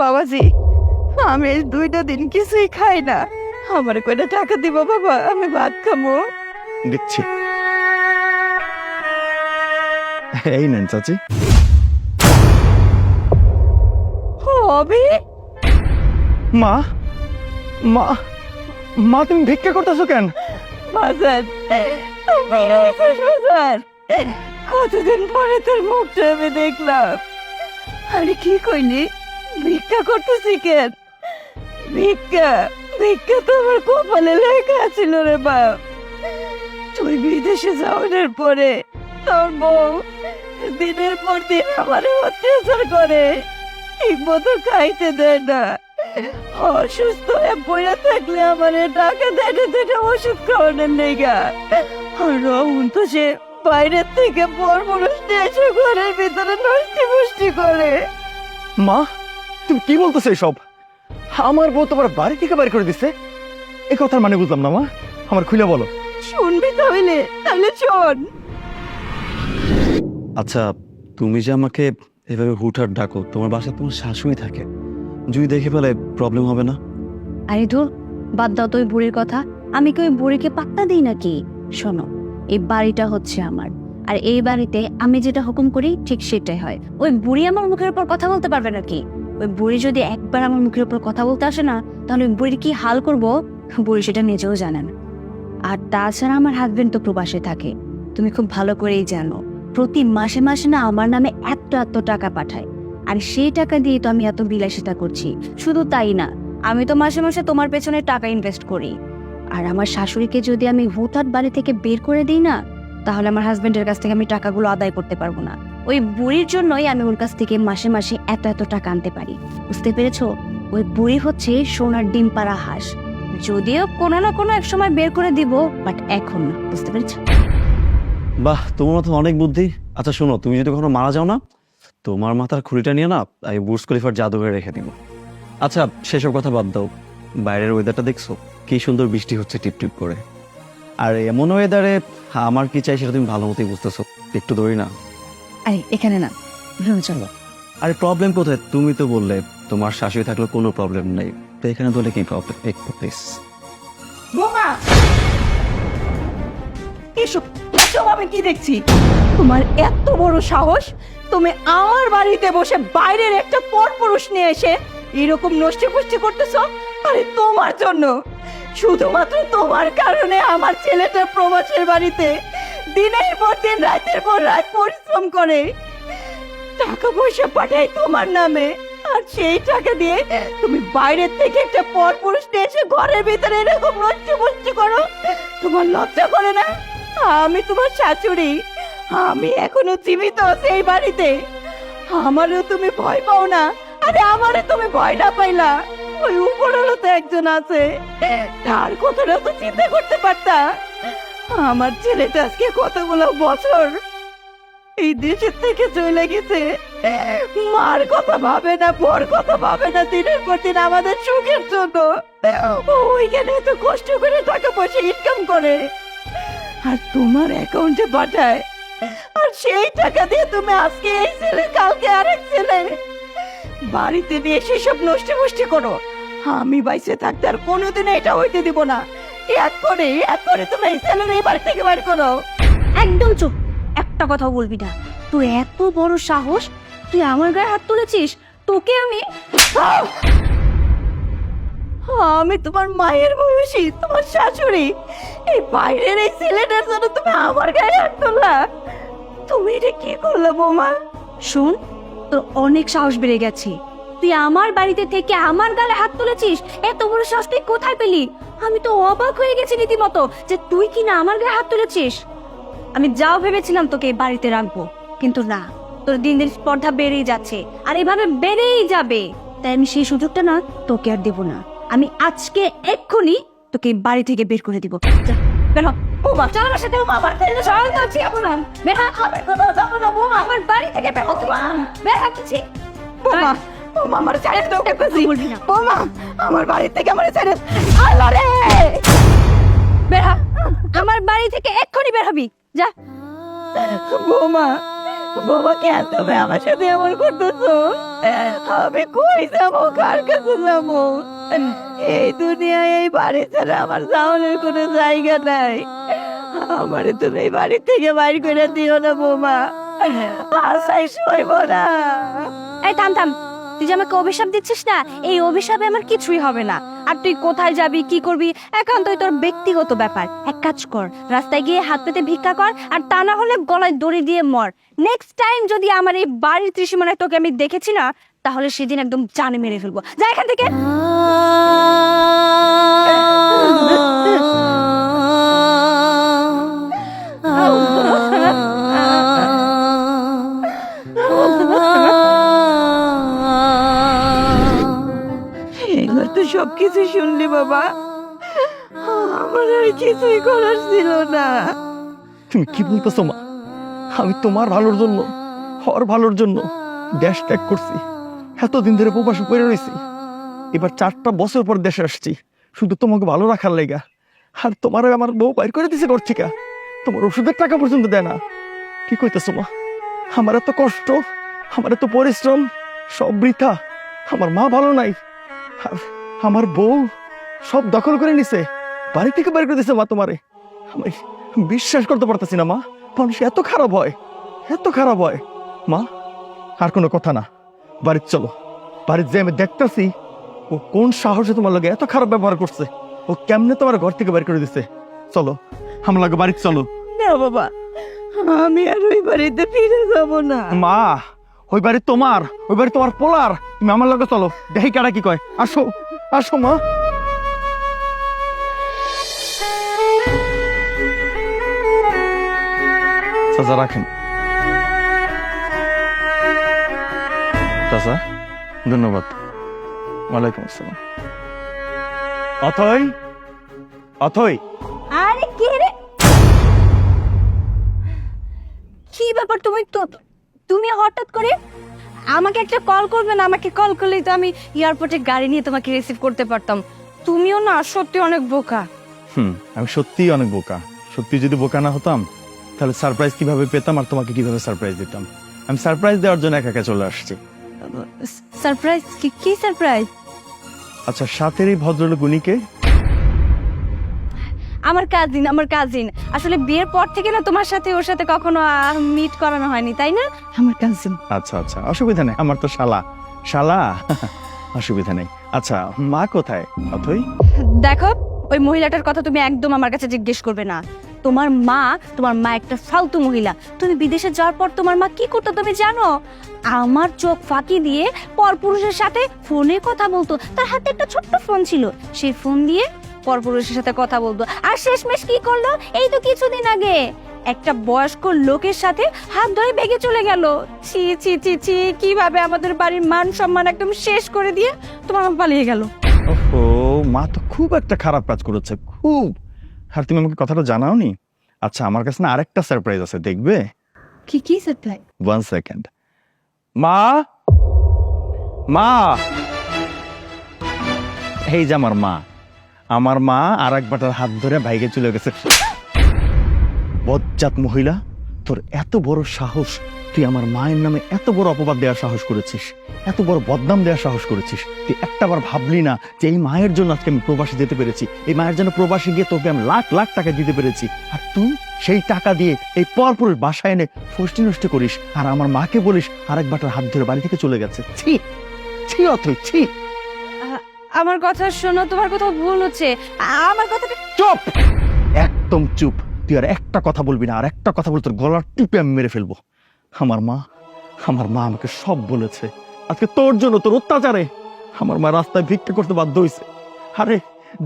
বাবাজি, আমি এই 2টা দিন কিছুই খাই না। আমার কয়টা টাকা দিব বাবা, আমি ভাত খাবো। দিচ্ছি, এই নেন চাচি। হবে মা মা মা তুমি ভিক্ষা করতেছো কেন? বাজার, তুমি এসেছো বাজার। কতদিন পরে তোর মুখটা আমি দেখলাম। আরে কি কইলি, ভিক্ষা করতেছি কেন? ভিক্ষা ভিক্ষা তো আমার কপালে লেখা ছিল রে বাপ। তুই বিদেশে যাওয়ার পরে তোর বউ দিনের পর দিন আমার অত্যাচার করে, ঠিক মতো খাইতে দেয় না। অসুস্থ হয়ে বইয়া থাকলে আমার টাকা দেয় ওষুধ খাওয়ানোর লেগা। আর রহন তো সে বাইরের থেকে পরপুরুষ নিয়ে এসে ঘরের ভিতরে নষ্টি পুষ্টি করে। মা তুমি কি বলতেছো এসব? আমার বউ তোমার বাড়ি থেকে বাইর করে দিচ্ছে? এই কথার মানে বুঝলাম না মা, আমার খুলে বলো। শুনবি তাহলে তাহলে শোন। আচ্ছা, তুমি যে আমাকে এভাবে হুটহাট ডাকো, তোমার বাসায় তোমার শাশুড়ি থাকে, যদি দেখে ফেলে প্রবলেম হবে না? আরে ধুর, বাদ দাও তো ওই বুড়ির কথা। আমি কি ওই বুড়িকে পাত্তা দিই নাকি? শোনো, এই বাড়িটা হচ্ছে আমার, আর এই বাড়িতে আমি যেটা হুকুম করি ঠিক সেটাই হয়। ওই বুড়ি আমার মুখের উপর কথা বলতে পারবে নাকি? ওই বুড়ি যদি একবার আমার মুখের উপর কথা বলতে আসে না, তাহলে ওই বুড়ির কি হাল করবো বুড়ি সেটা নিজেও জানে না। আর তাছাড়া আমার হাজবেন্ড তো প্রবাসে থাকে, তুমি খুব ভালো করেই জানো। প্রতি মাসে মাসে না আমার নামে এত টাকা পাঠায়, আর সেই টাকা দিয়ে তো আমি এত বিলাসিতা করছি। শুধু তাই না, আমি তো মাসে মাসে তোমার পেছনে টাকা ইনভেস্ট করি। আর আমার শাশুড়িকে যদি আমি হুটহাট বাড়ি থেকে বের করে দিই না, তাহলে আমার হাজবেন্ডের কাছ থেকে আমি টাকাগুলো আদায় করতে পারবো না। ওই বুড়ির জন্যই আমি ওর কাছ থেকে মাসে মাসে এত টাকা আনতে পারি। বুঝতে পেরেছো? ওই বুড়ি হচ্ছে সোনার ডিম পাড়া হাঁস। যদিও কোনো না কোনো এক সময় বের করে দিব, বাট এখন না। বুঝতে পেরেছো? বাহ, তোমার মাথায় অনেক বুদ্ধি। আচ্ছা শোনো, তুমি যদি কখনো মারা যাও না, তোমার মাথার খুঁড়িটা নিয়ে না আমি বুর্জ খলিফার জাদুঘরে রেখে দিব। আচ্ছা সেসব কথা বাদ দাও, বাইরের ওয়েদারটা দেখছো? কি সুন্দর বৃষ্টি হচ্ছে টিপ করে। আর এমন ওয়েদারে আমার কি চাই সেটা তুমি ভালো মতোই বুঝতেছো। একটু ধরি না? আরে এখানে না, চলো। আরে প্রবলেম কোথায়? তুমি তো বললে তোমার শাশুড়ি থাকলে কোনো প্রবলেম নেই, তো এখানে বলে কি প্রবলেম? একটু প্লিজ। বোমা, এসব এসব আমি কি দেখছি? তোমার এত বড় সাহস, তুমি আমার বাড়িতে বসে বাইরের একটা পরপুরুষ নিয়ে এসে এরকম নষ্টি পুষ্টি করতেছ? আরে তোমার জন্য, শুধুমাত্র তোমার কারণে আমার ছেলেটা প্রবাসের বাড়িতে দিনের পর দিন রাতের পর রাত পরিশ্রম করে, টাকা পয়সা পাঠায় তোমার নামে। আর সেই টাকা দিয়ে তুমি বাইরের থেকে একটা পরপুরুষ নিয়ে এসে ঘরের ভিতরে এরকম নষ্টি পুষ্টি করো। তোমার লজ্জা করে না? আমি তোমার শাশুড়ি, আমি এখনো জীবিত আছি এই বাড়িতে। আমারও তুমি ভয় পাও না? আরে আমারে তুমি ভয় না পাইলা? ওই উপরেরও তো একজন আছে, তার কথাটা তো চিন্তা করতে পারতা। আমার ছেলেটা আজকে কতগুলো বছর এই দেশের থেকে চলে গেছে, মার কথা ভাবে না, বর কথা ভাবে না, দিনের পর দিন আমাদের সুখের জন্য ওইখানে তো কষ্ট করে টাকা পয়সা ইনকাম করে আর তোমার অ্যাকাউন্টে পাঠায়। আর সেই টাকা দিয়ে তুমি আজকে এই ছেলে, কালকে আরেক ছেলে বাড়িতে নিয়ে সেসব নষ্টি মুষ্টি করো। আমি বাইসে থাকতে আর কোনোদিন এটা হইতে দিব না। এক করে তুমি এই ছেলের এই বাড়ি থেকে বার করো। একদম চুপ, একটা কথা বলবি না। তুই এত বড় সাহস, তুই আমার গায়ে হাত তুলেছিস? তোকে আমি আমি তোমার মায়ের বয়সী, তোমার শাশুড়ি। এই বাইরের এই ছেলেটার জন্য তুমি আমার গায়ে হাত তোলা? তুমি এটা কি করলে বৌমা? শোন, তোর অনেক সাহস বেড়ে গেছে। তুই আমার বাড়িতে থেকে আমার গালে হাত তুলেছিস? এত বড় সাহস তুই কোথায় পেলি? আমি তো অবাক হয়ে গেছি রীতিমতো যে তুই কিনা আমার গায়ে হাত তুলেছিস। আমি যাও ভেবেছিলাম তোকে এই বাড়িতে রাখবো, কিন্তু না, তোর দিন দিন স্পর্ধা বেড়েই যাচ্ছে, আর এভাবে বেড়েই যাবে। তাই আমি সেই সুযোগটা না তোকে আর দেবো না। আমি আজকে এক্ষুনি তোকে এই বাড়ি থেকে বের করে দিব। যা, বের হ। বৌমা চল আমার সাথে, বৌমা আমার ছেলে চল যাচ্ছি এখন। বের হ। আমি কোথাও যাবো না বৌমা, আমার বাড়ি থেকে বের হ। বের হচ্ছি। বৌমা, বৌমা আমার ছেড়ে দাও। বলবি না। বৌমা আমার বাড়ি থেকে আমার ছেড়ে, আল্লাহ রে। বের হ, আমার বাড়ি থেকে এক্ষুনি বের হবি। যা। বৌমা বাবা কেন তুমি আমার সাথে এমন করতেছো? আমি কই যাবো, কার কাছে যাবো? এই দুনিয়ায় এই বাড়ি ছাড়া আমার যাওয়ার কোনো জায়গা নাই। আমারে তুমি এই বাড়ি থেকে বাইর করে দিও না বৌমা, আশাই সইব না। এই থাম থাম, তুই যে আমাকে অভিশাপ দিচ্ছিস না, এই অভিশাপে আমার কিছুই হবে না। আর তুই কোথায় যাবি, কি করবি, একান্তই তোর ব্যক্তিগত ব্যাপার। এক কাজ কর, রাস্তায় গিয়ে হাত পেতে ভিক্ষা কর, আর তা না হলে গলায় দড়ি দিয়ে মর। নেক্সট টাইম যদি আমার এই বাড়ির ত্রিসীমানায় তোকে আমি দেখেছি না, তাহলে সেদিন একদম জানে মেরে ফেলবো। যা এখান থেকে। এবার তো সবকিছু শুনলি বাবা, আমার আর কিছুই করার ছিল না। তুমি কি বলতেছো মা? আমি তোমার ভালোর জন্য, ওর ভালোর জন্য দেশ ত্যাগ করছি। এতদিন ধরে প্রবাসে পড়ে রয়েছি, এবার 4টা বছর পর দেশে আসছি শুধু তোমাকে ভালো রাখার লেগা। আর তোমার আমার বউ বাইর করে দিছে ঘর থেকে, তোমার ওষুধের টাকা পর্যন্ত দেয় না। কি কইতেছো মা? আমার এত কষ্ট, আমার এত পরিশ্রম সব বৃথা। আমার মা ভালো নাই, আর আমার বউ সব দখল করে নিছে, বাড়ি থেকে বের করে দিছে মা তোমারে। আমি বিশ্বাস করতে পারতেছি না মা, মানুষ এত খারাপ হয়, এত খারাপ হয়। মা আর কোনো কথা না, বাড়িতে চলো। বাড়িতে যে আমি দেখতেছি ও কোন সাহসে তোমার লগে এত খারাপ ব্যবহার করছে, ও কেমনে তোমার ঘর থেকে বের করে দিছে। চলো আমার লগে বাড়িতে চলো। না বাবা, আমি আর ওই বাড়িতে ফিরে যাব না। মা ওই বাড়ি তোমার, ওই বাড়ি তোমার পোলার, তুমি আমার লগে চলো, দেখি কারা কি কয়। আসো আসো মা। চাচা রাখেন। চাচা ধন্যবাদ। ওয়ালাইকুম আসসালাম। অথই, অথই। আরে কে রে? কি ব্যাপার, তুমি হঠাৎ করে আমাকে একটা কল করবে না? আমাকে কল করলেই তো আমি এয়ারপোর্টে গাড়ি নিয়ে তোমাকে রিসিভ করতে পারতাম। তুমিও না সত্যি অনেক বোকা। আমি সত্যিই অনেক বোকা। সত্যি যদি বোকা না হতাম তাহলে সারপ্রাইজ কিভাবে পেতাম আর তোমাকে কিভাবে সারপ্রাইজ দিতাম? আমি সারপ্রাইজ দেওয়ার জন্য একা একা চলে আসছি। সারপ্রাইজ? কি সারপ্রাইজ? আচ্ছা, সাথের এই ভদ্রলোক উনিকে? আমার কাজিন। আসলে বিয়ের পর থেকে না তোমার সাথে ওর সাথে কখনো মিট করানো হয়নি, তাই না? আমার কাজিন। আচ্ছা আচ্ছা, অসুবিধা নেই, আমার তো শালা অসুবিধা নেই। আচ্ছা, মা কোথায় অথই? দেখো, ওই মহিলাটার কথা তুমি একদম আমার কাছে জিজ্ঞেস করবে না। তোমার মা একটা ফালতু মহিলা। তুমি বিদেশে যাওয়ার পর তোমার মা কি করতো তুমি জানো? আমার চোখ ফাঁকি দিয়ে পরপুরুষের সাথে ফোনে কথা বলতো। তার হাতে একটা ছোট্ট ফোন ছিল, সেই ফোন দিয়ে পরপুরুষের সাথে কথা বলতো। আর শেষমেশ কি করলো? এই তো কিছুদিন আগে একটা বয়স্ক লোকের সাথে হাত ধরে বেগে চলে গেল। ছি ছি ছি ছি, কিভাবে আমাদের বাড়ির মান সম্মান একদম শেষ করে দিয়ে তোমার মা পালিয়ে গেল। ওহো, মা তো খুব একটা খারাপ কাজ করেছে, খুব। আর তুমি আমাকে কথাটা জানাওনি? আচ্ছা, আমার কাছে না আরেকটা সারপ্রাইজ আছে, দেখবে? কি সারপ্রাইজ? 1 সেকেন্ড। মা, মা, এই যে আমার মা আর এক বাটার হাত ধরে বাইকে চলে গেছে। বজ্জাত মহিলা, তোর এত বড় সাহস! তুই আমার মায়ের নামে এত বড় অপবাদ দেওয়ার সাহস করেছিস, এত বড় বদনাম দেওয়ার সাহস করেছিস। তুই একটাবার ভাবলি না যে এই মায়ের জন্য আজকে আমি প্রবাসী যেতে পেরেছি, এই মায়ের জন্য প্রবাসী গিয়ে তোকে আমি লাখ লাখ টাকা দিতে পেরেছি, আর তুই সেই টাকা দিয়ে এই পরপুরুষ বাসায় এনে ফষ্টি নষ্ট করিস, আর আমার মাকে বলিস আরেক বাটার হাত ধরে বাড়ি থেকে চলে গেছে। ছি ছি অথই, ছি। আমার কথা শোনো, তোমার কোথাও ভুল হচ্ছে। আমার কথাটা চুপ, একদম চুপ। তুই আর একটা কথা বলবি না, আর একটা কথা বল তোর গলার টিপে আমি মেরে ফেলবো। আমার মা আমাকে সব বলেছে। আজকে তোর জন্য, তোর অত্যাচারে আমার মা রাস্তায় ভিক্ষা করতে বাধ্য হয়েছে। আরে,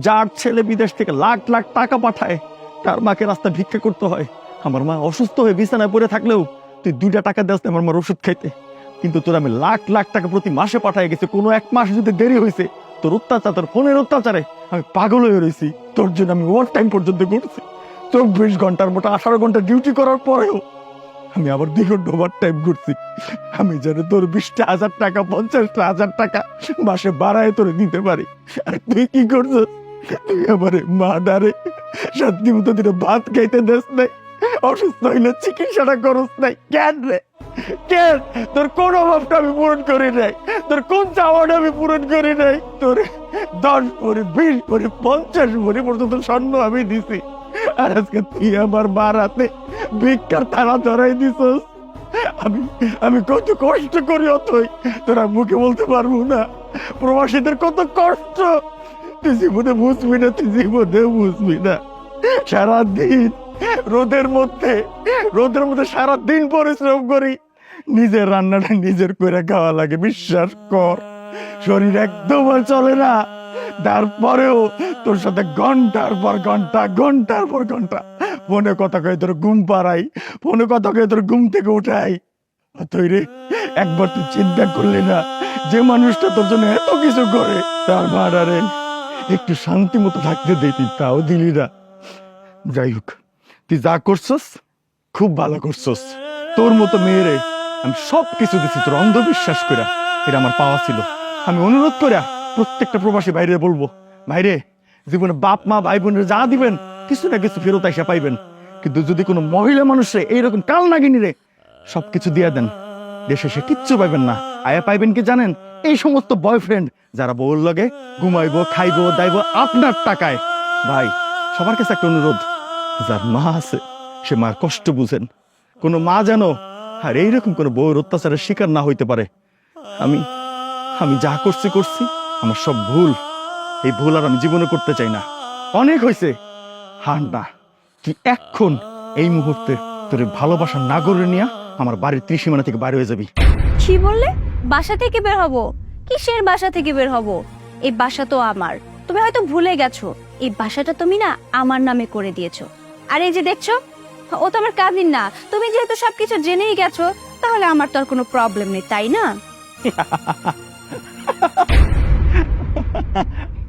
যার ছেলে বিদেশ থেকে লাখ লাখ টাকা পাঠায়, তার মাকে রাস্তায় ভিক্ষা করতে হয়। আমার মা অসুস্থ হয়ে বিছানায় পড়ে থাকলেও তুই 2টা টাকা দেস আমার মার ওষুধ খাইতে, কিন্তু তোর আমি লাখ লাখ টাকা প্রতি মাসে পাঠায় গেছে। কোনো 1 মাস যদি দেরি হয়েছে, তোর অত্যাচার, তোর ফোনের অত্যাচারে আমি পাগল হয়ে রয়েছি। তোর জন্য আমি ওভার টাইম পর্যন্ত করছি। 24 ঘন্টার মতো 18 ঘন্টা ডিউটি করার পরেও আমি আবার 2 ঘন্টা ওভার টাইম করছি। আমি জানি তোর 20,000 টাকা, 50,000 টাকা মাসে বাড়ায় তোরে দিতে পারি। আর তুই কি করছিস? তুই আমারে মা ডারে শান্তি মতো দিনে ভাত খাইতে দেস নাই, অসুস্থ হইলে চিকিৎসাটা করস নাই। কেন রে? কেন তোর কোন অভাবটা আমি পূরণ করি নাই, তোর কোন চাওয়াটা আমি পূরণ করি নাই? তোর 10 ভরি 20 ভরি 50 ভরি পর্যন্ত স্বর্ণ আমি দিছি, আর আজকে তুই আমার মার হাতে ভিক্ষার থালা ধরাই দিছস। আমি আমি কত কষ্ট করি অতই তোরা মুখে বলতে পারবো না। প্রবাসীদের কত কষ্ট তুই জীবনে বুঝবি না, তুই জীবনে বুঝবি না। সারাদিন রোদের মধ্যে সারাদিন পরিশ্রম করি, নিজের রান্নাটা নিজের করে খাওয়া লাগে, বিশ্বাস কর। শরীর একদম আর চলে না, তারপরেও তোর সাথে ঘন্টার পর ঘন্টা ফোনে কথা কয়ে তোর ঘুম পাড়াই, ফোনে কথা কয়ে তোর ঘুম থেকে উঠাই। অতই রে, একবার তুই চিন্তা করলি না যে মানুষটা তোর জন্য এত কিছু করে তার মারারে একটু শান্তি মতো থাকতে দিতি, তাও দিলি না। যাই হোক, তুই যা করছস খুব ভালো করছস। তোর মতো মেয়েরে আমি সব কিছু দিছি তোর অন্ধবিশ্বাস করে, এটা আমার পাওয়া ছিল। আমি অনুরোধ করে প্রত্যেকটা প্রবাসী বাইরে বলবো, ভাইরে জীবনে বাপ মা ভাই বোনের যা দিবেন কিছু না কিছু ফেরত এসে পাইবেন, কিন্তু যদি কোনো মহিলা মানুষে এইরকম কাল নাগিনী রে সবকিছু দিয়ে দেন, দেশে সে কিচ্ছু পাইবেন না। আয়া পাইবেন কি জানেন? এই সমস্ত বয়ফ্রেন্ড যারা বউর লগে ঘুমাইবো খাইবো দাইবো আপনার টাকায়। ভাই সবার কাছে একটা অনুরোধ, যার মা আছে সে মার কষ্ট বুঝেন। কোনো মা যেন আর এইরকম কোনো বউর অত্যাচারের শিকার না হইতে পারে। আমি যা করছি আমার সব ভুল, এই ভুল আর আমি জীবনে করতে চাই না। অনেক হয়েছে। হার না, তুই এখন এই মুহূর্তে তোর ভালোবাসার নাগরে নিয়ে আমার বাড়ির ত্রিসীমানা থেকে বাইরে হয়ে যাবি। কি বললে? বাসা থেকে বের হব? কিসের বাসা থেকে বের হব? এই বাসা তো আমার। তুমি হয়তো ভুলে গেছো, এই বাসাটা তুমি না আমার নামে করে দিয়েছো। আর এই যে দেখছো, ও তো আমার কাজিন না। তুমি যেহেতু সবকিছু জেনেই গেছো, তাহলে আমার তো আর কোনো প্রবলেম নেই, তাই না?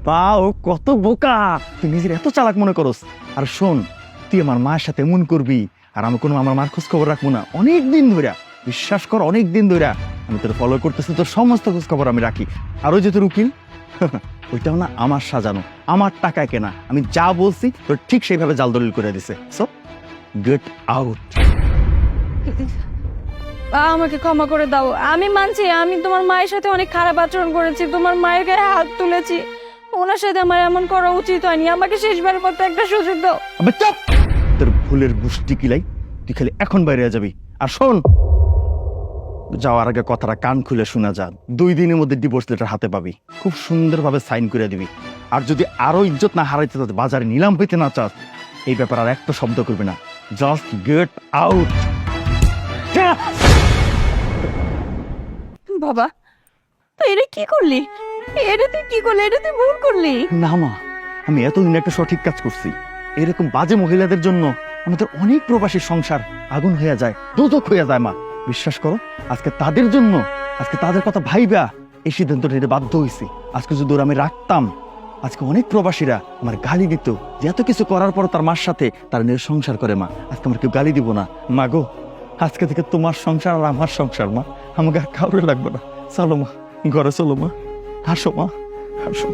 পাও কত বোকা, তুই নিজের এত চালাক মনে করস। আর শোন, তুই আমার মায়ের সাথে এমন করবি আর আমি কোনো আমার মার খোঁজ খবর রাখবো না। অনেক দিন ধরে, বিশ্বাস কর, অনেক দিন ধরে আমি তোর ফলো করতেছি, তোর সমস্ত খোঁজ খবর আমি রাখি। আর ওই যে তোর উকিল, ওইটাও না আমার সাজানো, আমার টাকায় কেনা। আমি যা বলছি তোর ঠিক সেইভাবে জাল দলিল করে দিছে। So get out. আমাকে ক্ষমা করে দাও। আমি মানছি আমি তোমার মায়ের সাথে অনেক খারাপ আচরণ করেছি, তোমার মায়ের গায়ে হাত তুলেছি। ওনার সাথে আমার এমন করা উচিত হয়নি। আমাকে শেষবারের মতো একটা সুযোগ দাও। আবে চুপ! তোর ভুলের গুষ্টি কিলাই, তুই খালি এখন বাইরে যাবি। আর শোন, যাওয়ার আগে কথাটা কান খুলে শোনা যা, 2 দিনের মধ্যে ডিভোর্স লেটার হাতে পাবি, খুব সুন্দরভাবে সাইন করে দিবি। আর যদি আরো ইজ্জত না হারাইতে চাস, বাজারে নিলাম হইতে না চাস, এই ব্যাপারে আর একটা শব্দ করবি না। Just get out. বাবা তুই এটা কি করলি? এটা তুই ভুল করলি। না মা, আমি এতদিন একটা সঠিক কাজ করছি। এরকম বাজে মহিলাদের জন্য আমাদের অনেক প্রবাসী সংসার আগুন হয়ে যায়, দোজখ হয়ে যায়। মা বিশ্বাস করো, আজকে তাদের জন্য, আজকে তাদের কথা ভাইবা এই সিদ্ধান্ত নিতে বাধ্য হয়েছি। আজকে যদি ওরা আমি রাখতাম, আজকে অনেক প্রবাসীরা আমার গালি দিত যে এত কিছু করার পর তার মার সাথে তার নিজের সংসার করে। মা আজকে আমার কেউ গালি দিব না। মা গো, আজকে থেকে তোমার সংসার আর আমার সংসার। মা আমাকে আর কাউরে লাগবে না। চলো মা, ঘরে চলো মা, হাসো মা, হাসো।